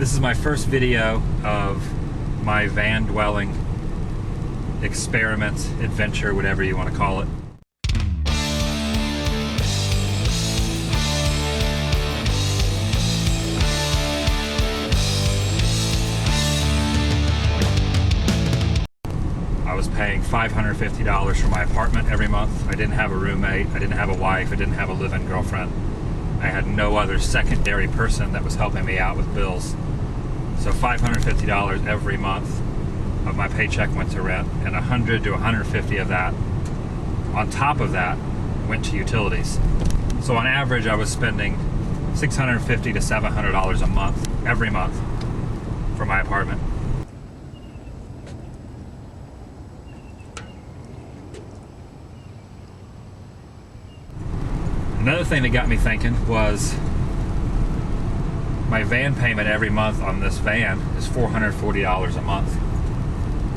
This is my first video of my van dwelling experiment, adventure, whatever you want to call it. I was paying $550 for my apartment every month. I didn't have a roommate, I didn't have a wife, I didn't have a live-in girlfriend. I had no other secondary person that was helping me out with bills. So $550 every month of my paycheck went to rent, and $100 to $150 of that, on top of that, went to utilities. So on average, I was spending $650 to $700 a month, every month, for my apartment. Another thing that got me thinking was my van payment every month on this van is $440 a month.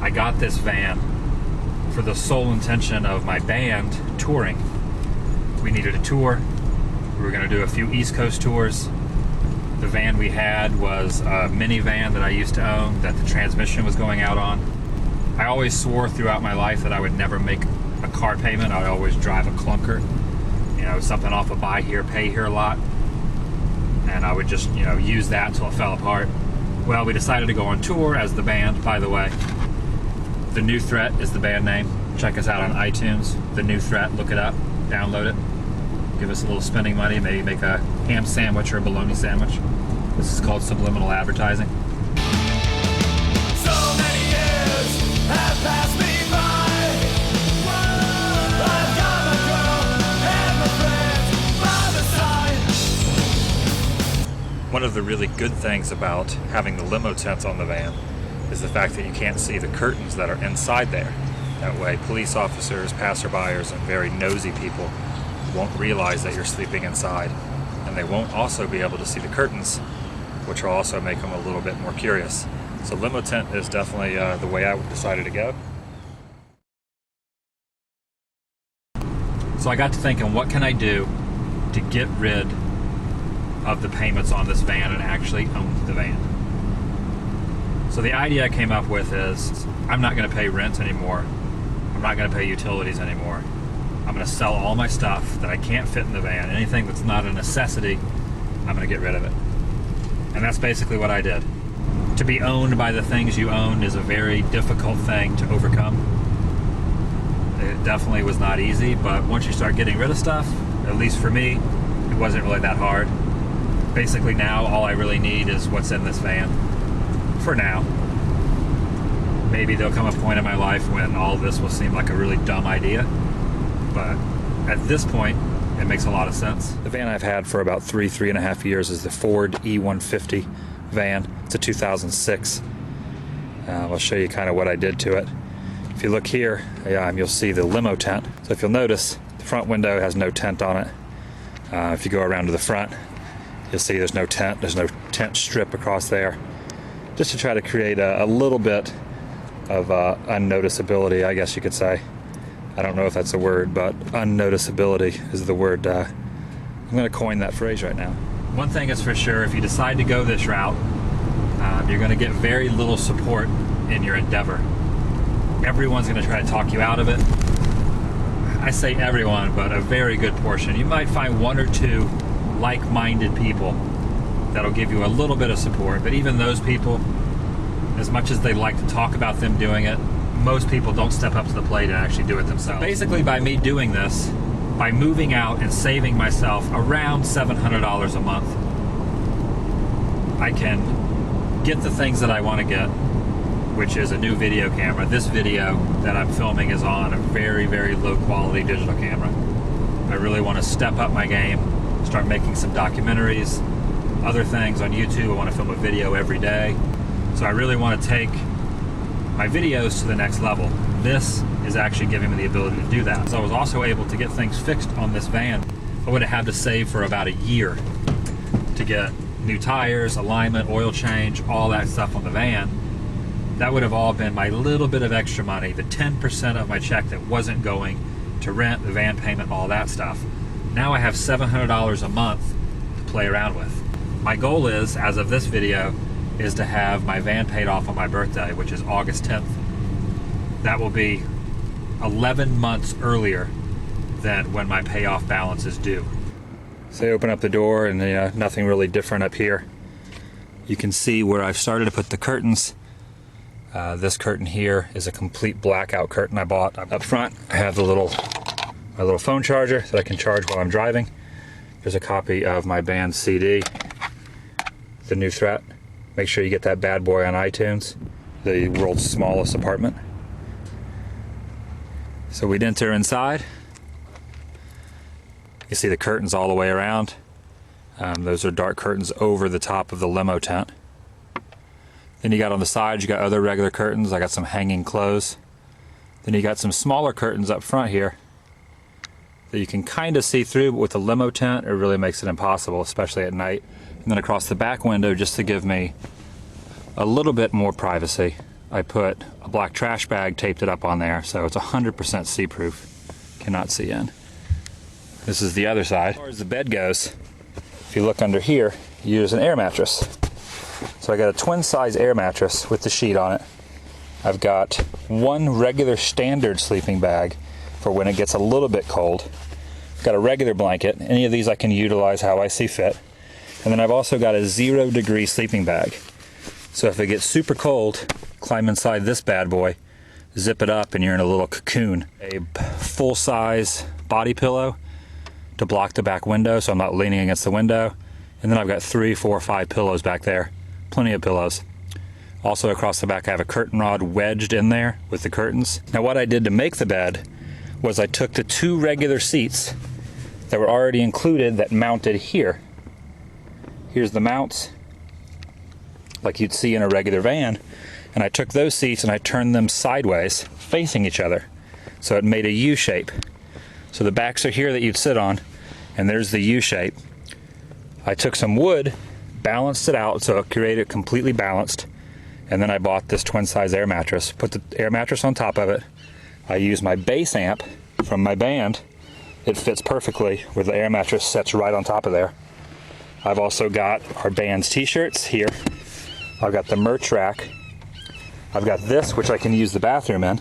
I got this van for the sole intention of my band touring. We needed a tour. We were going to do a few East Coast tours. The van we had was a minivan that I used to own that the transmission was going out on. I always swore throughout my life that I would never make a car payment. I would always drive a clunker. You know, something off a buy here, pay here lot. And I would just, use that until it fell apart. Well, we decided to go on tour as the band, by the way. The New Threat is the band name. Check us out on iTunes. The New Threat, look it up, download it. Give us a little spending money, maybe make a ham sandwich or a bologna sandwich. This is called Subliminal Advertising. So many years have passed me by. I've got my girl and my friends by the side. One of the really good things about having the limo tents on the van is the fact that you can't see the curtains that are inside there. That way police officers, passerbyers, and very nosy people won't realize that you're sleeping inside. And they won't also be able to see the curtains, which will also make them a little bit more curious. So limo tent is definitely the way I decided to go. So I got to thinking, what can I do to get rid of the payments on this van and actually own the van? So the idea I came up with is, I'm not going to pay rent anymore. I'm not going to pay utilities anymore. I'm going to sell all my stuff that I can't fit in the van. Anything that's not a necessity, I'm going to get rid of it. And that's basically what I did. To be owned by the things you own is a very difficult thing to overcome. It definitely was not easy, but once you start getting rid of stuff, at least for me, it wasn't really that hard. Basically now, all I really need is what's in this van. For now. Maybe there'll come a point in my life when all this will seem like a really dumb idea, but at this point it makes a lot of sense. The van I've had for about three and a half years is the Ford E150 van. It's a 2006. I'll show you kind of what I did to it. If you look here, you'll see the limo tent. So if you'll notice, the front window has no tent on it. If you go around to the front, you'll see there's no tent. There's no tent strip across there. Just to try to create a little bit of unnoticeability, I guess you could say. I don't know if that's a word, but unnoticeability is the word. I'm going to coin that phrase right now. One thing is for sure, if you decide to go this route, you're going to get very little support in your endeavor. Everyone's going to try to talk you out of it. I say everyone, but a very good portion. You might find one or two like-minded people that'll give you a little bit of support, but even those people, as much as they like to talk about them doing it, most people don't step up to the plate and actually do it themselves. So basically, by me doing this, by moving out and saving myself around $700 a month, I can get the things that I want to get, which is a new video camera. This video that I'm filming is on a very, very low quality digital camera. I really want to step up my game, start making some documentaries, other things on YouTube. I want to film a video every day. So I really want to take my videos to the next level. This is actually giving me the ability to do that. So I was also able to get things fixed on this van. I would have had to save for about a year to get new tires, alignment, oil change, all that stuff on the van. That would have all been my little bit of extra money, the 10% of my check that wasn't going to rent, the van payment, all that stuff. Now I have $700 a month to play around with. My goal is, as of this video, is to have my van paid off on my birthday, which is August 10th. That will be 11 months earlier than when my payoff balance is due. So I open up the door and nothing really different up here. You can see where I've started to put the curtains. This curtain here is a complete blackout curtain I bought. Up front, I have my little phone charger that I can charge while I'm driving. There's a copy of my band's CD, The New Threat. Make sure you get that bad boy on iTunes, the world's smallest apartment. So we'd enter inside. You see the curtains all the way around. Those are dark curtains over the top of the limo tent. Then you got on the sides, you got other regular curtains. I got some hanging clothes. Then you got some smaller curtains up front here that you can kind of see through, but with the limo tent, it really makes it impossible, especially at night. And then across the back window, just to give me a little bit more privacy, I put a black trash bag, taped it up on there, so it's 100% see-proof. Cannot see in. This is the other side. As far as the bed goes, if you look under here, you use an air mattress. So I got a twin size air mattress with the sheet on it. I've got one regular standard sleeping bag for when it gets a little bit cold. I've got a regular blanket. Any of these I can utilize how I see fit. And then I've also got a 0-degree sleeping bag. So if it gets super cold, climb inside this bad boy, zip it up, and you're in a little cocoon. A full-size body pillow to block the back window so I'm not leaning against the window. And then I've got 3, 4, 5 pillows back there. Plenty of pillows. Also across the back I have a curtain rod wedged in there with the curtains. Now what I did to make the bed was I took the 2 regular seats that were already included that mounted here. Here's the mounts, like you'd see in a regular van, and I took those seats and I turned them sideways, facing each other. So it made a U shape. So the backs are here that you'd sit on, and there's the U shape. I took some wood, balanced it out so it created completely balanced, and then I bought this twin size air mattress, put the air mattress on top of it. I used my bass amp from my band. It fits perfectly where the air mattress sits right on top of there. I've also got our band's t-shirts here. I've got the merch rack. I've got this, which I can use the bathroom in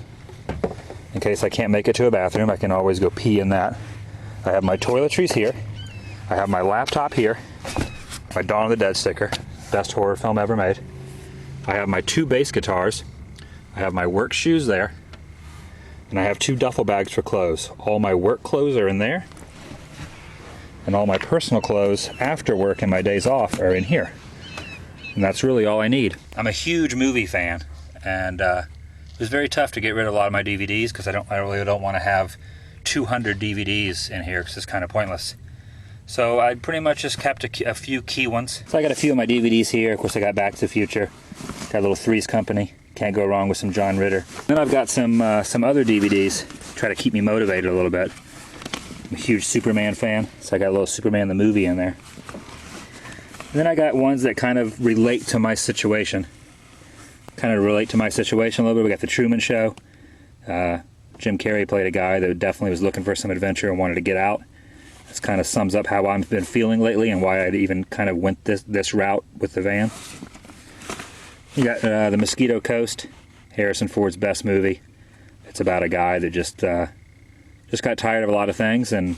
case I can't make it to a bathroom. I can always go pee in that. I have my toiletries here. I have my laptop here. My Dawn of the Dead sticker, best horror film ever made. I have my 2 bass guitars. I have my work shoes there. And I have 2 duffel bags for clothes. All my work clothes are in there. And all my personal clothes after work and my days off are in here. And that's really all I need. I'm a huge movie fan, and it was very tough to get rid of a lot of my DVDs because I really don't want to have 200 DVDs in here because it's kind of pointless. So I pretty much just kept a few key ones. So I got a few of my DVDs here. Of course, I got Back to the Future. Got a little Three's Company. Can't go wrong with some John Ritter. Then I've got some other DVDs. Try to keep me motivated a little bit. I'm a huge Superman fan, so I got a little Superman the movie in there. And then I got ones that kind of relate to my situation. A little bit. We got The Truman Show. Jim Carrey played a guy that definitely was looking for some adventure and wanted to get out. This kind of sums up how I've been feeling lately and why I even kind of went this route with the van. You got The Mosquito Coast, Harrison Ford's best movie. It's about a guy that just got tired of a lot of things and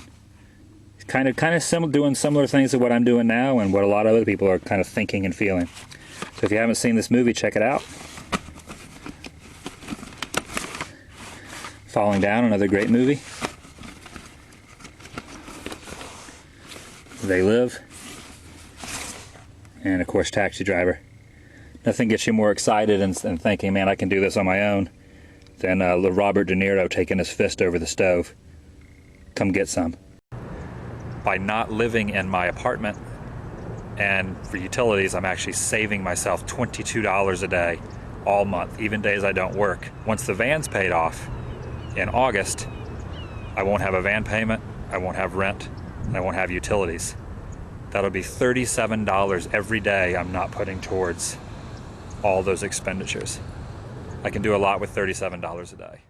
kind of doing similar things to what I'm doing now and what a lot of other people are kind of thinking and feeling. So if you haven't seen this movie, check it out. Falling Down, another great movie. They Live. And of course, Taxi Driver. Nothing gets you more excited and thinking, man, I can do this on my own, than Robert De Niro taking his fist over the stove. Come get some. By not living in my apartment and for utilities, I'm actually saving myself $22 a day all month, even days I don't work. Once the van's paid off in August, I won't have a van payment, I won't have rent, and I won't have utilities. That'll be $37 every day I'm not putting towards all those expenditures. I can do a lot with $37 a day.